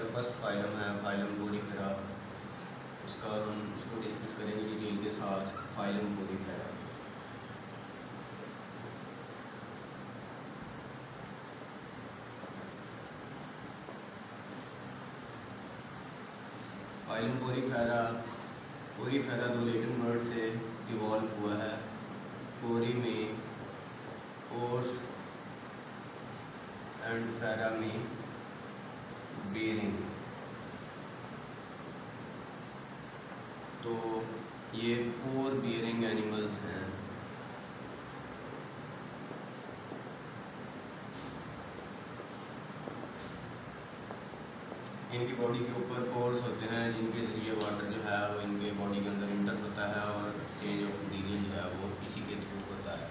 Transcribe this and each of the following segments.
First phylum है phylum Porifera, उसको discuss करेंगे डिटेल के साथ। फाइलम पोरीफेरा, फाइलम पोरीफेरा दो लैटिन वर्ड से इवॉल्व हुआ है। पोरी में पोर्स एंड फेरा में बेरिंग। तो ये पोर बियरिंग एनिमल्स हैं। इनकी बॉडी के ऊपर पोर्स होते हैं जिनके ज़रिए वाटर जो है वो इनके बॉडी के अंदर इंटर होता है और एक्सचेंज ऑफ मटीरियल जो है वो इसी के थ्रू होता है।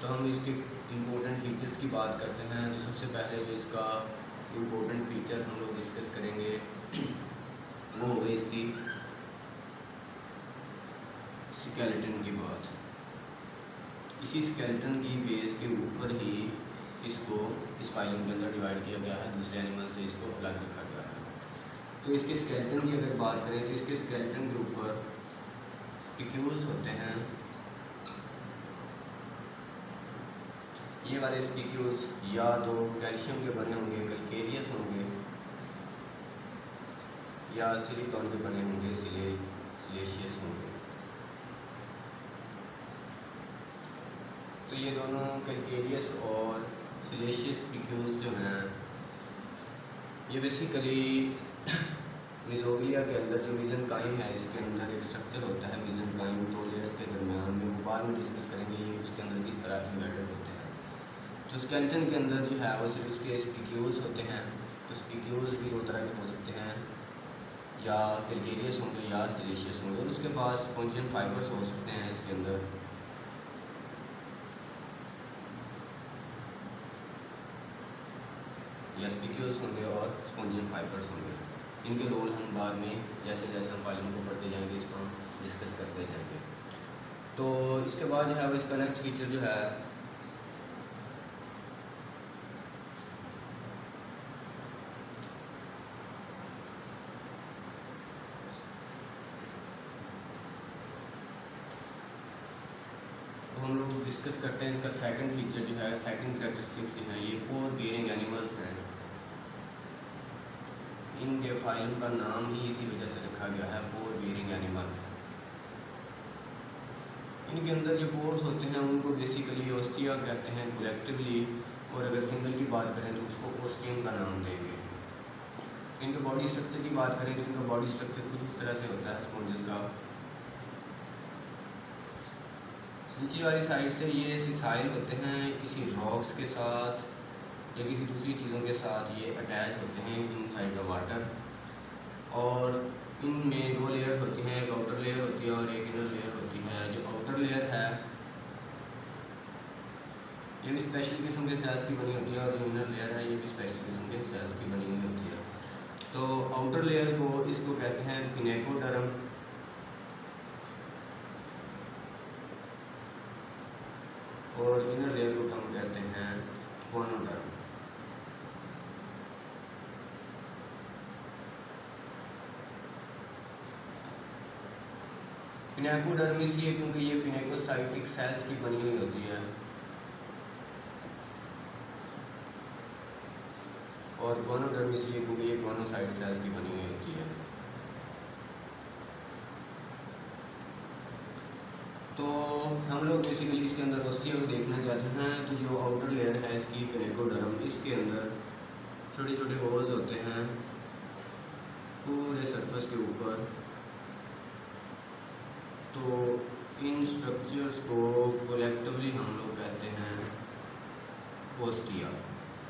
तो हम इसके इम्पोर्टेंट फीचर्स की बात करते हैं। तो सबसे पहले जो इसका इम्पोर्टेंट फीचर हम लोग डिस्कस करेंगे वो हो गई इसकी स्केलेटन की बात। इसी स्केलेटन की बेस के ऊपर ही इसको इस फाइलम के अंदर डिवाइड किया गया है, दूसरे एनिमल से इसको अलग रखा गया है। तो इसके स्केलेटन की अगर बात करें तो इसके स्केलेटन के ऊपर स्पिक्यूल्स होते हैं। ये वाले स्पिक्यूल्स या तो कैल्शियम के बने होंगे, कैल्केरियस होंगे, या सिलिकॉन के बने होंगे, सिलेशियस होंगे। तो ये दोनों कैल्केरियस और सिलेशियस स्पिक्यूल्स जो हैं ये बेसिकली मिजोग्लिया के अंदर जो मीज़ेनकाइम है इसके अंदर एक स्ट्रक्चर होता है मीज़ेनकाइम दो लेयर्स के दरमियान में, वो बाद में डिस्कस करेंगे ये उसके अंदर किस तरह एम्बेडेड होते हैं। तो स्केलेटन के अंदर जो है वो सिर्फ उसके स्पिक्यूल्स होते हैं। तो स्पिक्यूल्स भी दो तरह के हो सकते हैं, या कैल्केरियस होंगे या सिलेशियस होंगे, और उसके पास स्पॉन्जियन फाइबर्स हो सकते हैं इसके अंदर। या स्पिक्यूल्स होंगे और स्पॉन्जियन फाइबर्स होंगे। इनके रोल हम बाद में जैसे जैसे हम फाइलम को पढ़ते जाएंगे इसको हम डिस्कस करते जाएंगे। तो इसके बाद जो है वो इसका नेक्स्ट फीचर जो है हम लोग डिस्कस करते हैं इसका सेकंड फीचर जो है, सेकंड कैरेक्टरिस्टिक्स जो है ये पोर बियरिंग एनिमल्स हैं। इनके फाइलम का नाम ही इसी वजह से रखा गया है, पोर बियरिंग एनिमल्स। इनके अंदर जो पोर्स होते हैं उनको बेसिकली ओस्टिया कहते हैं कलेक्टिवली, और अगर सिंगल की बात करें तो उसको ओस्टियम का नाम देंगे। इनके बॉडी स्ट्रक्चर की बात करें तो इनका बॉडी स्ट्रक्चर कुछ इस तरह से होता है स्पॉन्जेस का। नीचे वाली साइड से ये सिसाइल होते हैं, किसी रॉक्स के साथ या किसी दूसरी चीज़ों के साथ ये अटैच होते हैं इनसाइड द वाटर। और इनमें दो लेयर्स होती हैं, एक आउटर लेयर होती है और एक इनर लेयर होती है। जो आउटर लेयर है ये भी स्पेशल किस्म के सेल्स की बनी होती है, और जो इनर लेयर है ये भी स्पेशल किस्म के सेल्स की बनी हुई होती है। तो आउटर लेयर को इसको कहते हैं पिनेकोडर्म, और इनर लेयर को हम कहते हैं गोनोडर्म। पिनेकोडर्म इसलिए क्योंकि ये पिनेकोसाइटिक सेल्स की बनी हुई होती है, और गोनोडर्म इसलिए क्योंकि ये गोनोसाइट सेल्स की बनी हुई होती है। तो हम लोग बेसिकली इसके अंदर ओस्टिया को देखना चाहते हैं। तो जो आउटर लेयर है इसकी पिनेकोडर्म, इसके अंदर छोटे छोटे होल्स होते हैं पूरे सरफेस के ऊपर। तो इन स्ट्रक्चर्स को कलेक्टिवली हम लोग कहते हैं ओस्टिया।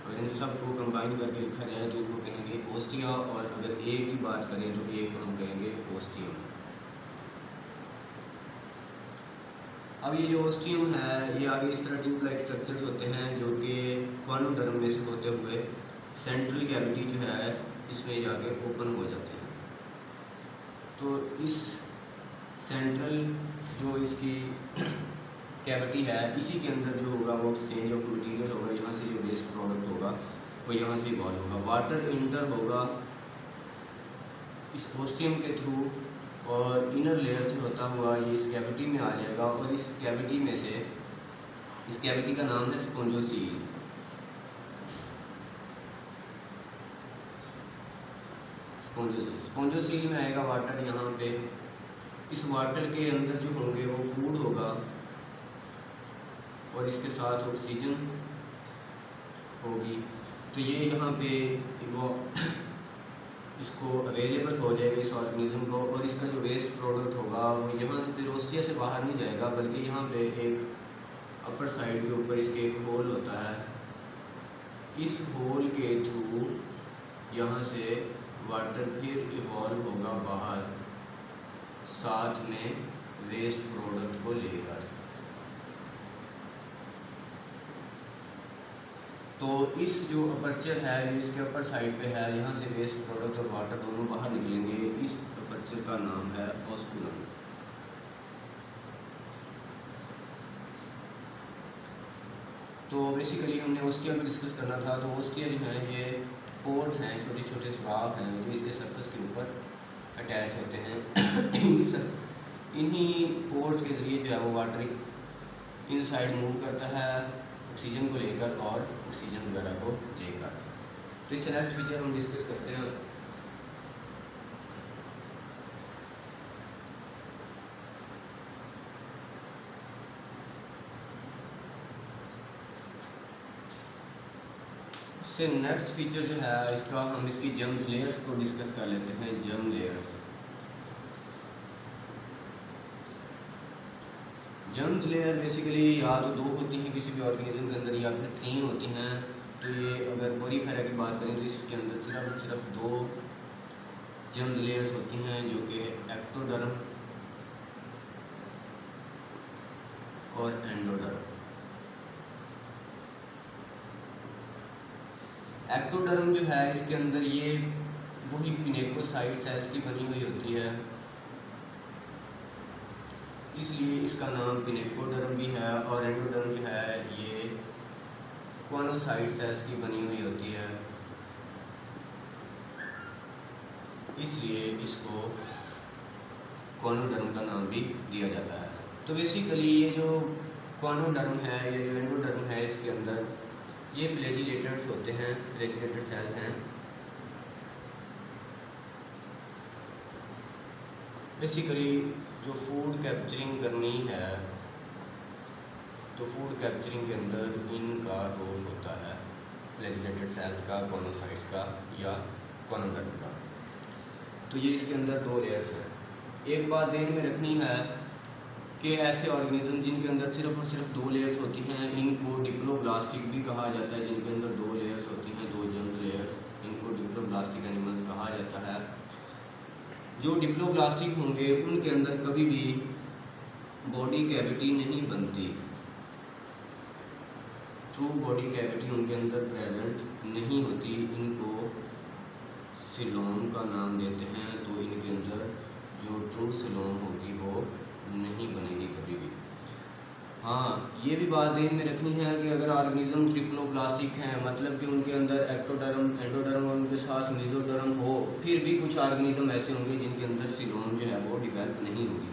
अगर इन सब को कंबाइन करके लिखा जाए तो इनको कहेंगे ओस्टिया, और अगर एक की बात करें तो एक को हम कहेंगे ओस्टियम। अब ये जो ओस्टियम है ये आगे इस तरह ट्यूब लाइक स्ट्रक्चर होते हैं जो कि गोनोडर्म में से होते हुए सेंट्रल कैविटी जो है इसमें जाके ओपन हो जाते हैं। तो इस सेंट्रल जो इसकी कैविटी है इसी के अंदर जो होगा वो एक्सचेंज ऑफ मटेरियल होगा, यहाँ से जो वेस्ट प्रोडक्ट होगा वो यहाँ से इवॉल्व होगा। वाटर इंटर होगा इस ओस्टियम के थ्रू और इनर लेयर से होता हुआ ये इस कैविटी में आ जाएगा और इस कैविटी में से, इस कैविटी का नाम है स्पोंजोसील। स्पोंजोसील में आएगा वाटर यहाँ पे। इस वाटर के अंदर जो होंगे वो फूड होगा और इसके साथ ऑक्सीजन होगी। तो ये यहाँ पे वो इसको अवेलेबल हो जाएगा इस ऑर्गेनिज्म को, और इसका जो वेस्ट प्रोडक्ट होगा वो यहाँ से फिर ओस्टिया से बाहर नहीं जाएगा, बल्कि यहाँ पे एक अपर साइड के ऊपर इसके एक होल होता है। इस होल के थ्रू यहाँ से वाटर फिर इवॉल्व होगा बाहर, साथ में वेस्ट प्रोडक्ट को लेकर। तो इस जो अपर्चर है इसके अपर साइड पे है, यहाँ से वेस्ट प्रोडक्ट और वाटर दोनों बाहर निकलेंगे। इस अपर्चर का नाम है ऑस्कुलम। तो बेसिकली हमने ओस्टिया डिस्कस करना था। तो ओस्टिया जो है ये पोर्स हैं, छोटे छोटे सुराख हैं जो इसके सरफेस के ऊपर अटैच होते हैं। इन्हीं पोर्स के ज़रिए जो है वो वाटर इन साइड मूव करता है ऑक्सीजन को लेकर और ऑक्सीजन वगैरह को लेकर। तो इससे नेक्स्ट फीचर हम डिस्कस करते हैं। इससे नेक्स्ट फीचर जो है इसका, हम इसकी जर्म लेयर्स को डिस्कस कर लेते हैं। Germ layers, germ layer basically या तो दो होती हैं किसी भी ऑर्गेनिज्म के अंदर, या फिर 3 होती हैं। तो ये अगर पोरीफेरा की बात करें तो इसके अंदर सिर्फ 2 जर्म लेयर्स होती हैं, जो कि एक्टोडर्म और एंडोडर्म। एक्टोडर्म जो है इसके अंदर ये वही पिनेकोसाइट सेल्स की बनी हुई होती है, इसलिए इसका नाम पिनेकोडर्म भी है। और एंडोडर्म जो है ये कॉनोसाइट सेल्स की बनी हुई होती है, इसलिए इसको कॉनोडर्म का नाम भी दिया जाता है। तो बेसिकली ये जो कॉनोडर्म है, ये जो एंडोडर्म है, इसके अंदर ये फ्लैजिलेटेड्स होते हैं, फ्लैजिलेटेड सेल्स हैं। बेसिकली जो फूड कैप्चरिंग करनी है, तो फूड कैप्चरिंग के अंदर इनका रोल होता है फ्लैजिलेटेड सेल्स का, कॉनोसाइट्स का या कॉनोडर्म का। तो ये इसके अंदर 2 लेयर्स हैं। एक बात ध्यान में रखनी है कि ऐसे ऑर्गेनिज्म जिनके अंदर सिर्फ और सिर्फ 2 लेयर्स होती हैं, इनको डिप्लोब्लास्टिक भी कहा जाता है। जिनके अंदर 2 लेयर्स होती हैं, 2 जर्म लेयर्स, इनको डिप्लोब्लास्टिक एनिमल्स कहा जाता है। जो डिप्लोब्लास्टिक होंगे उनके अंदर कभी भी बॉडी कैविटी नहीं बनती, ट्रू बॉडी कैविटी उनके अंदर प्रेजेंट नहीं होती। इनको सिलोम का नाम देते हैं। तो इनके अंदर जो ट्रू सिलोम होगी वो नहीं बनेगी कभी भी। हाँ, ये भी बात ध्यान में रखनी है कि अगर ऑर्गेनिज्म ट्रिप्लोप्लास्टिक हैं, मतलब कि उनके अंदर एक्टोडर्म, एंडोडर्म और उनके साथ मेसोडर्म हो, फिर भी कुछ ऑर्गेनिज्म ऐसे होंगे जिनके अंदर सिलोम जो है वो डिवेल्प नहीं होगी।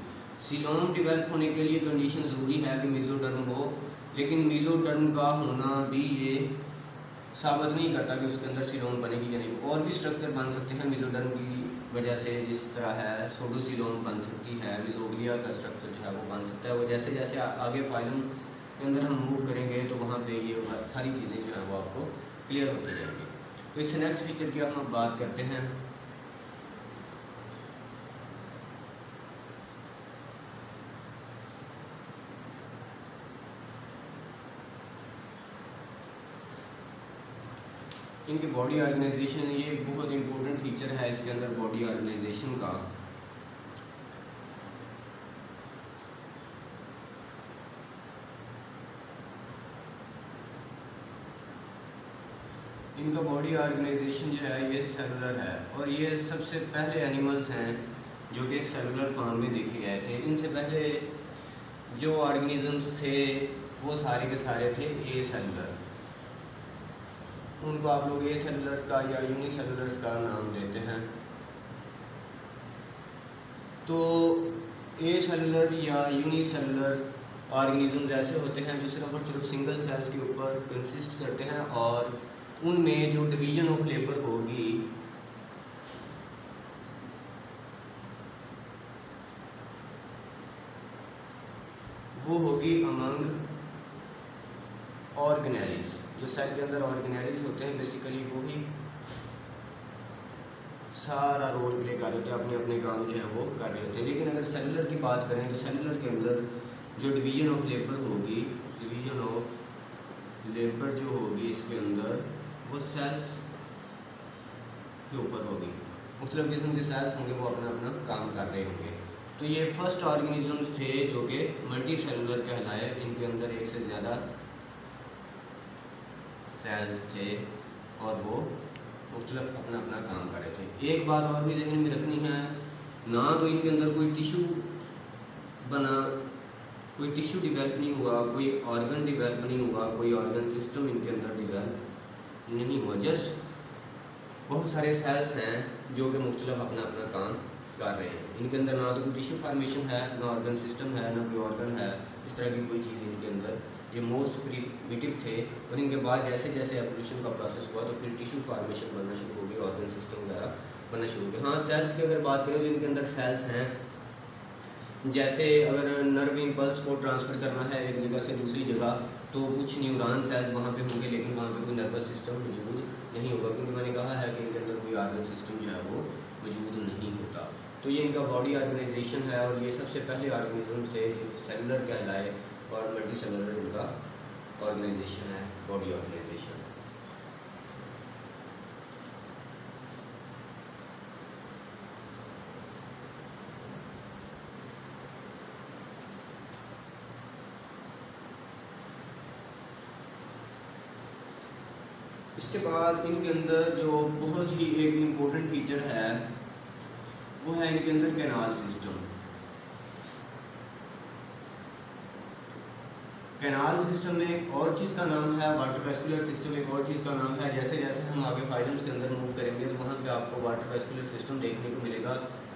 सिलोम डिवेल्प होने के लिए कंडीशन ज़रूरी है कि मेसोडर्म हो, लेकिन मेसोडर्म का होना भी ये साबित नहीं करता कि उसके अंदर सिलोम बनेगी या नहीं। और भी स्ट्रक्चर बन सकते हैं मेसोडर्म की वजह से, जिस तरह है सोडोसिलोम बन सकती है, मिजोग्लिया का स्ट्रक्चर जो है वो बन सकता है। वो जैसे जैसे आगे फाइलम के अंदर हम मूव करेंगे तो वहाँ पे ये सारी चीज़ें जो है वो आपको क्लियर होती जाएंगी। तो इससे नेक्स्ट फीचर की हम बात करते हैं। इनके बॉडी ऑर्गेनाइजेशन, ये एक बहुत इंपॉर्टेंट फीचर है इसके अंदर बॉडी ऑर्गेनाइजेशन का। इनका बॉडी ऑर्गेनाइजेशन जो है ये सेलुलर है, और ये सबसे पहले एनिमल्स हैं जो कि सेलुलर फॉर्म में देखे गए थे। इनसे पहले जो ऑर्गेनिजम्स थे वो सारे के सारे थे ए सेलुलर। उनको आप लोग ए सेलुलर्स का या यूनिसेलुलर्स का नाम देते हैं। तो ए सेलुलर या यूनिसेलुलर ऑर्गेनिज्म ऐसे होते हैं जो सिर्फ और सिर्फ सिंगल सेल्स के ऊपर कंसिस्ट करते हैं और उनमें जो डिवीजन ऑफ लेबर होगी वो होगी अमंग ऑर्गेनेलिस। जो सेल के अंदर ऑर्गेनेलिस होते हैं बेसिकली वो ही सारा रोल प्ले कर रहे होते हैं, अपने अपने काम जो है वो कर रहे होते हैं। लेकिन अगर सेलुलर की बात करें तो सेलुलर के अंदर जो डिवीजन ऑफ लेबर होगी, डिवीजन ऑफ लेबर जो होगी इसके अंदर वो सेल्स के ऊपर होगी। मुख्तलिफ किस्म के सेल्स होंगे, वो अपना अपना काम कर रहे होंगे। तो ये फर्स्ट ऑर्गेनिज्म थे जो कि मल्टी सेलुलर कहलाए। इनके अंदर एक से ज़्यादा सेल्स थे और वो मुख्तलिफ अपना अपना काम कर रहे थे। एक बात और भी ज़हन में रखनी है, ना तो इनके अंदर कोई टिश्यू बना, कोई टिश्यू डिवेल्प नहीं हुआ, कोई ऑर्गन डिवेल्प नहीं हुआ, कोई ऑर्गन सिस्टम इनके अंदर डिवेल्प नहीं हुआ। जस्ट बहुत सारे सेल्स हैं जो कि मुख्तलिफ अपना अपना काम कर रहे हैं। इनके अंदर ना तो कोई टिश्यू फार्मेशन है, ना ऑर्गन सिस्टम है, ना कोई ऑर्गन है, इस तरह की कोई चीज़ इनके अंदर। ये मोस्ट प्रिमिटिव थे और इनके बाद जैसे जैसे एवोल्यूशन का प्रोसेस हुआ तो फिर टिश्यू फार्मेशन बनना शुरू हो गई, ऑर्गन सिस्टम वगैरह बनना शुरू हो गया। हाँ, सेल्स की अगर बात करें तो इनके अंदर सेल्स हैं, जैसे अगर नर्व इम्पल्स को ट्रांसफ़र करना है एक जगह से दूसरी जगह तो कुछ न्यूरॉन सेल्स वहाँ पे होंगे, लेकिन वहाँ पे कोई नर्वस सिस्टम मौजूद नहीं होगा, क्योंकि मैंने कहा है कि इनके अंदर कोई ऑर्गन सिस्टम जो है वो मौजूद नहीं होता। तो ये इनका बॉडी ऑर्गेनाइजेशन है और ये सबसे पहले ऑर्गेनिज्म से जो सेलुलर कहलाए और मल्टी सेलुलर इनका ऑर्गेनाइजेशन है, बॉडी ऑर्गेनाइजेशन। इसके बाद इनके अंदर जो बहुत ही एक इम्पोर्टेंट फीचर है वो है इनके अंदर कैनाल सिस्टम। कैनाल सिस्टम में एक और चीज़ का नाम है वाटर वेस्कुलर सिस्टम, एक और चीज़ का नाम है। जैसे जैसे हम आगे फाइलम्स के अंदर मूव करेंगे तो वहाँ पे आपको वाटर वेस्कुलर सिस्टम देखने को मिलेगा,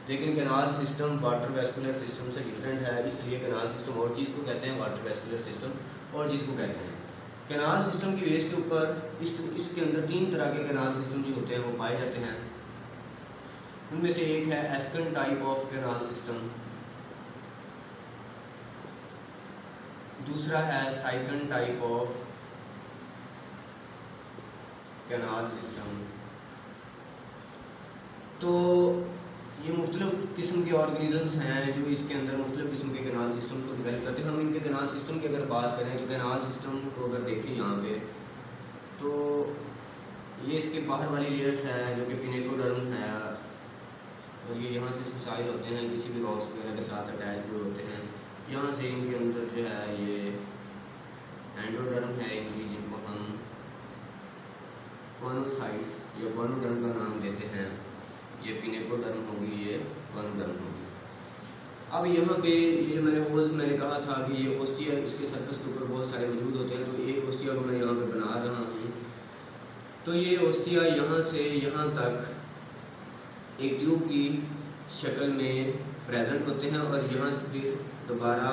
लेकिन canal system water vascular system से डिफरेंट है। इसलिए कैनाल सिस्टम और चीज़ को कहते हैं, वाटर वेस्कुलर सिस्टम और चीज़ को कहते हैं। कैनाल सिस्टम की बेस के ऊपर इसके अंदर तीन तरह के कैनाल सिस्टम जो होते हैं वो पाए जाते हैं। उनमें से एक है ascon type of canal system, दूसरा है साइकन टाइप ऑफ कैनाल सिस्टम। तो ये मुख्तलिफ किस्म के ऑर्गेनिजम्स हैं जो इसके अंदर मुख्तलिफ किस्म के कैनाल सिस्टम को डिवेल्प करते हैं। हम इनके कैनाल सिस्टम की अगर बात करें तो कैनाल सिस्टम को अगर देखें यहाँ पे तो ये इसके बाहर वाली लेयर्स हैं जो कि पिनेकोडर्म है और ये यहाँ से सिसाइल होते हैं, किसी भी रॉक्स वगैरह के साथ अटैच हुए होते हैं। यहाँ से इनके अंदर जो है ये एंडोडर्म है इनकी, जिनको हम कॉनोसाइट्स या कॉनोडर्म का नाम देते हैं। ये पिनेकोडर्म होगी, ये कॉनोडर्म होगी। अब यहाँ पे ये मैंने कहा था कि ये ओस्टिया इसके सरफेस के ऊपर बहुत सारे मौजूद होते हैं, तो एक ओस्टिया को मैं यहाँ पे बना रहा हूँ। तो ये ओस्टिया यहाँ से यहाँ तक एक ट्यूब की शक्ल में प्रेजेंट होते हैं और यहाँ से फिर दोबारा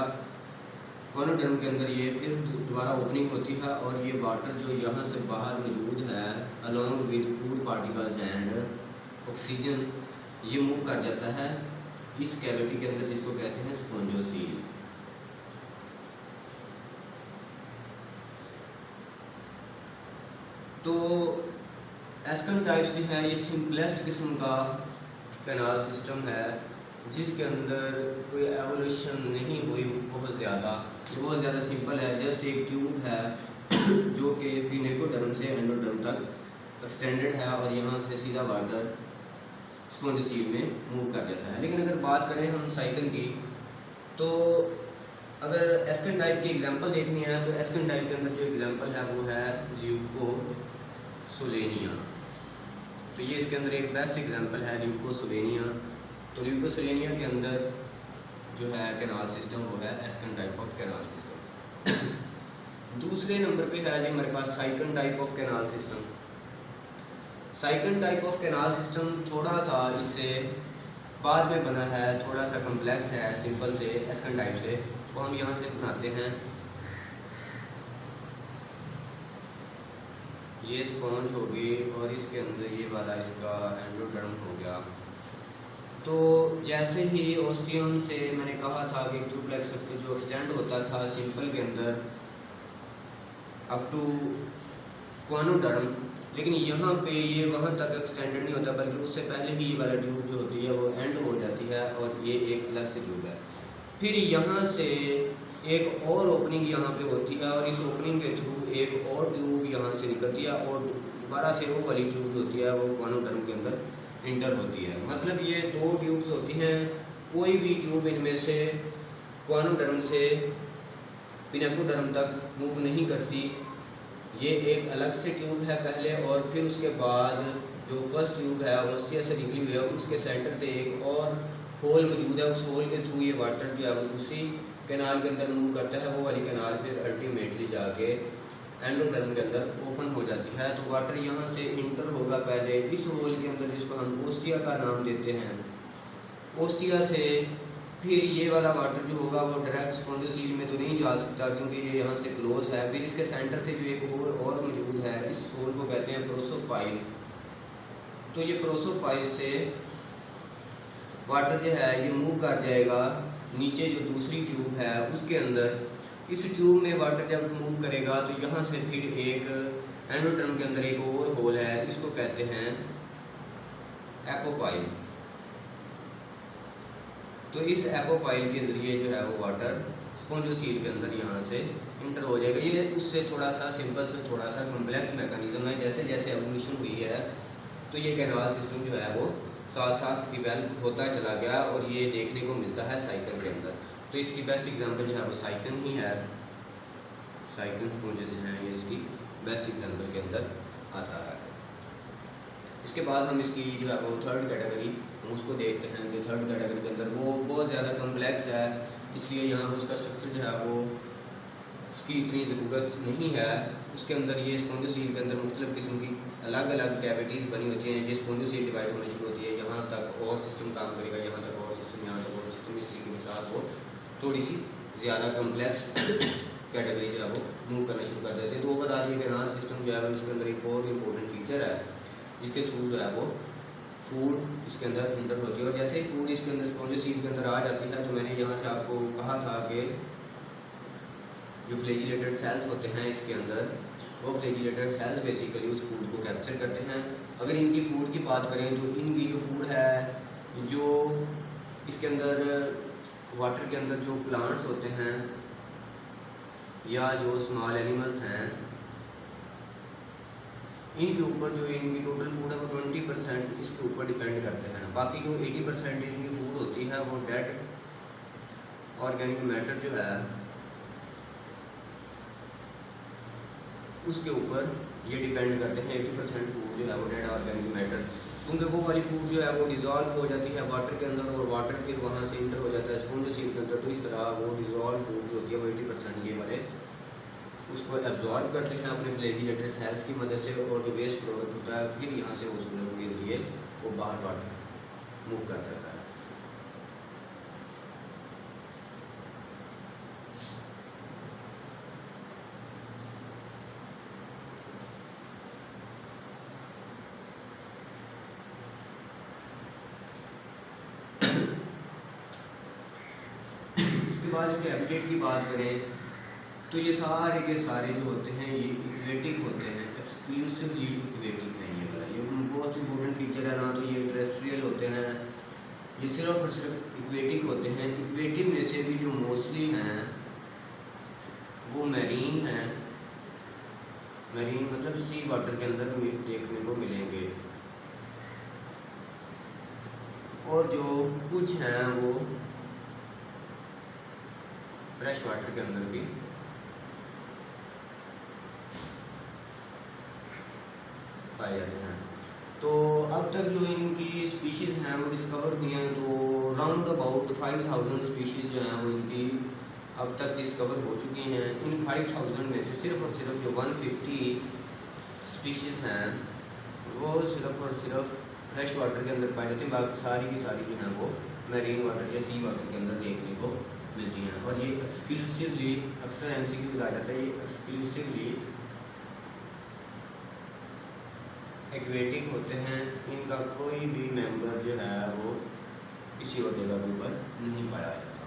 कॉनोडर्म के अंदर ये फिर दोबारा ओपनिंग होती है और ये वाटर जो यहाँ से बाहर मौजूद है along with food particles and oxygen ये मूव कर जाता है इस कैविटी के अंदर, जिसको कहते हैं स्पॉन्जोसील। तो एस्कन टाइप्स जो है ये सिंपलेस्ट किस्म का कैनाल सिस्टम है जिसके अंदर कोई एवोल्यूशन नहीं हुई बहुत ज़्यादा। ये बहुत ज़्यादा सिंपल है, जस्ट एक ट्यूब है जो कि पिनेकोडर्म से एंडोडर्म तक एक्सटेंडेड है और यहाँ से सीधा वाटर स्पॉन्जोसील में मूव कर जाता है। लेकिन अगर बात करें हम साइकन की, तो अगर एस्कन टाइप की एग्जांपल देखनी है तो एस्कन टाइप के अंदर जो एग्जांपल है वो है ल्यूकोसोलेनिया। तो ये इसके अंदर एक बेस्ट एग्जांपल है ल्यूकोसोलेनिया। तो ल्यूकोसोलेनिया के अंदर जो है कैनाल सिस्टम वो है ascon type of canal system. दूसरे नंबर पे है जी हमारे पास sycon type of canal system. Sycon type of canal system थोड़ा सा इससे बाद में बना है, थोड़ा सा कम्प्लेक्स है सिंपल से एस्कन टाइप से, वो हम यहाँ से बनाते हैं। ये स्पॉन्ज होगी और इसके अंदर ये वाला इसका एंडोडर्म हो गया। तो जैसे ही ओस्टियम से मैंने कहा था कि ट्यूबलाइक स्ट्रक्चर जो एक्सटेंड होता था सिंपल के अंदर अप टू क्वानोडर्म, लेकिन यहाँ पे ये वहाँ तक एक्सटेंडेड नहीं होता, बल्कि उससे पहले ही ये वाला ट्यूब जो होती है वो एंड हो जाती है और ये एक अलग से ट्यूब है। फिर यहाँ से एक और ओपनिंग यहाँ पे होती है और इस ओपनिंग के थ्रू एक और ट्यूब यहाँ से निकलती है और दोबारा से वो वाली ट्यूब जो होती है वो क्वानोडर्म के अंदर इंटर होती है। मतलब ये दो ट्यूब्स होती हैं, कोई भी ट्यूब इनमें से क्वानोडर्म से पिनेकोडर्म तक मूव नहीं करती। ये एक अलग से ट्यूब है पहले, और फिर उसके बाद जो फर्स्ट ट्यूब है ओस्टिया से निकली हुई है उसके सेंटर से एक और होल मौजूद है, उस होल के थ्रू ये वाटर जो है वो दूसरी कैनाल के अंदर मूव करता है। वो वाली कैनाल फिर अल्टीमेटली जाके एंडोडर्म के अंदर ओपन हो जाती है। तो वाटर यहाँ से इंटर होगा पहले इस होल के अंदर, जिसको हम ओस्टिया का नाम देते हैं। ओस्टिया से फिर ये वाला वाटर जो होगा वो डायरेक्ट स्पॉन्जियोसील में तो नहीं जा सकता क्योंकि ये यहाँ से क्लोज है। फिर इसके सेंटर से जो एक होल और मौजूद है, इस होल को कहते हैं प्रोसोपाइल। तो ये प्रोसोपाइल से वाटर जो है ये मूव कर जाएगा नीचे जो दूसरी ट्यूब है उसके अंदर। इस ट्यूब में वाटर जब मूव करेगा तो यहाँ से फिर एक एंडोडर्म के अंदर एक और होल है, इसको कहते हैं एपोपाइल। तो इस एपोपाइल के ज़रिए जो है वो वाटर स्पॉन्जियोसील के अंदर यहाँ से इंटर हो जाएगा। ये उससे थोड़ा सा सिंपल से थोड़ा सा कॉम्प्लेक्स मैकेनिज्म है। जैसे जैसे एवोल्यूशन हुई है तो ये कैनाल सिस्टम जो है वो साथ साथ डिवेल्प होता चला गया और ये देखने को मिलता है साइकिल के अंदर। तो इसकी बेस्ट एग्जांपल जो है वो साइकिल ही है। साइकिल स्पॉन्जेस हैं ये इसकी बेस्ट एग्जांपल के अंदर आता है। इसके बाद हम इसकी जो है वो थर्ड कैटेगरी उसको देखते हैं कि थर्ड कैटेगरी के अंदर वो बहुत ज़्यादा कम्प्लेक्स है, इसलिए यहाँ पर उसका स्ट्रक्चर जो है वो उसकी इतनी ज़रूरत नहीं है। उसके अंदर ये स्पॉन्जियोसील के अंदर मुख्तलिफ़ किस्म की अलग अलग कैविटीज़ बनी होती हैं। ये स्पॉन्जियोसील डिवाइड होनी शुरू होती है, यहाँ तक और सिस्टम काम करेगा, यहाँ तक और सिस्टम, यहाँ तक और सिस्टम। इस तरीके के साथ वो थोड़ी सी ज़्यादा कम्प्लेक्स कैटेगरी जो है वो मूव करना शुरू कर देते हैं। तो ओवरऑल ये कैनाल सिस्टम जो है इसके अंदर एक और इम्पोर्टेंट फीचर है, इसके थ्रू जो है वो फूड इसके अंदर इंटर होती है। और जैसे ही फूड इसके अंदर स्पॉन्जियोसील के अंदर आ जाती है तो मैंने यहाँ से आपको कहा था कि जो फ्लैजिलेटेड सेल्स होते हैं इसके अंदर, वो फ्लैजिलेटेड सेल्स बेसिकली उस फूड को कैप्चर करते हैं। अगर इनकी फूड की बात करें तो इनकी जो फूड है जो इसके अंदर वाटर के अंदर जो प्लांट्स होते हैं या जो स्मॉल एनिमल्स हैं, इनके ऊपर जो इनकी टोटल फूड है वो 20% इसके ऊपर डिपेंड करते हैं। बाकी जो 80% इनकी फूड होती है वो डेड ऑर्गेनिक मैटर जो है उसके ऊपर ये डिपेंड करते हैं। 80% फूड जो है वो डेड ऑर्गेनिक मैटर, क्योंकि वो वाली फूड जो है वो डिज़ोल्व हो जाती है वाटर के अंदर और वाटर फिर वहाँ से इंटर हो जाता है स्पॉन्जियोसील के अंदर। तो इस तरह वो डिज़ोल्व फूड जो होती है वो 80% ये वाले उसको एब्जॉर्ब करते हैं अपने फ्लैजिलेटेड सेल्स की मदद से, और जो वेस्ट प्रोडक्ट होता है फिर यहाँ से उस के जरिए वो बाहर वाटर मूव कर देता है। इसके बाद इसके हैबिटेट की बात करें तो ये सारे के सारे जो होते हैं ये इक्वेटिक होते हैं, एक्सक्लूसिवली इक्वेटिक हैं। ये वाला ये बहुत इंपॉर्टेंट फीचर है ना। तो ये टेरेस्ट्रियल होते हैं, ये सिर्फ और सिर्फ इक्वेटिक होते हैं। इक्वेटिव में से भी जो मोस्टली हैं वो मैरीन हैं। मैरीन मतलब सी वाटर के अंदर देखने को मिलेंगे, और जो कुछ हैं वो फ्रेश वाटर के अंदर भी पाए जाते हैं। तो अब तक जो इनकी स्पीशीज़ हैं वो डिस्कवर हुई हैं, तो राउंड अबाउट 5000 स्पीशीज़ जो हैं वो इनकी अब तक डिस्कवर हो चुकी हैं। इन 5000 में से सिर्फ और सिर्फ जो 150 स्पीशीज़ हैं वो सिर्फ और सिर्फ फ्रेश वाटर के अंदर पाई जाती हैं, बाकी सारी की सारी जो है वो मैरीन वाटर या सी वाटर के अंदर देखने को मिलती हैं। और ये एक्सक्लूसिवली, अक्सर MCQ आ जाता है, ये एक्सक्लूसिवली एक्वेटिक होते हैं। इनका कोई भी मेंबर जो है वो किसी और जगह के ऊपर नहीं पाया जाता।